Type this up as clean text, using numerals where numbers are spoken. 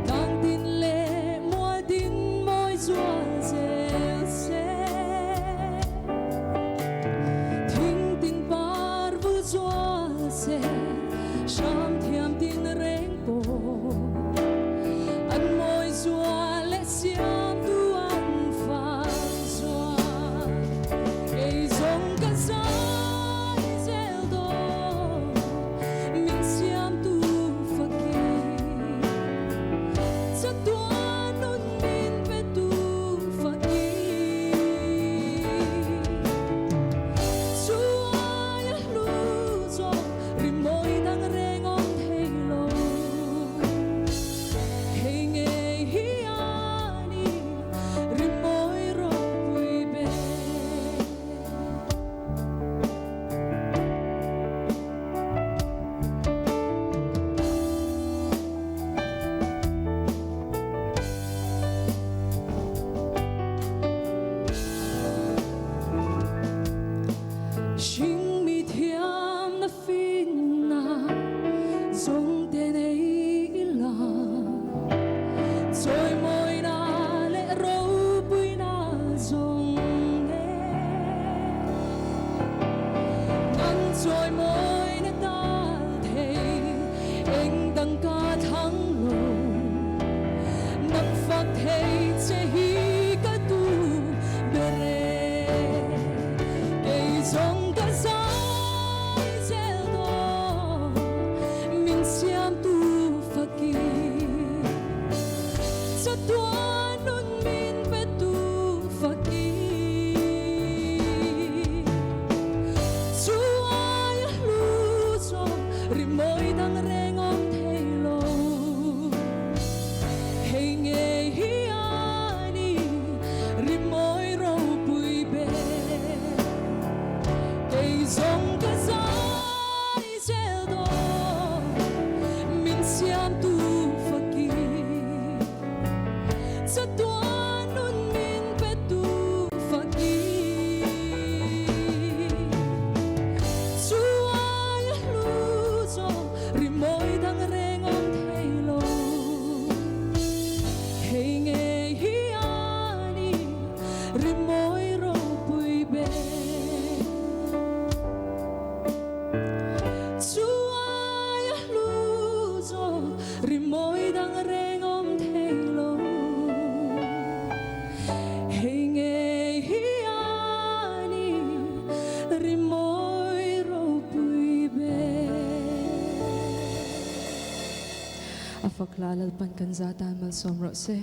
当天嘞莫定莫做这些，听听把不做些，上天定人过，安莫做嘞想都安放做，给种个啥？心里甜的fin na zong te nei la rồi môi na lệ râu bụi na zong ne ngăn rồi môi na ta thề anh đang ca thắng lùng nắp phật thề che hi cả tu bere cây zong siam tu fakir satuan nun min betu fakir suay lu so rimoy dang rengom thelo hey nge hiani rimoy ro pui be cây zong ka siam tu fakir satuan nun min petu fakir suay lu so rimoy dang rengom thelo hey nge hiani rimoy ro pui be rimoy dang rengom thelo hey nge hiani rimoy ro pui be afaklalal pan kanzata mal somro se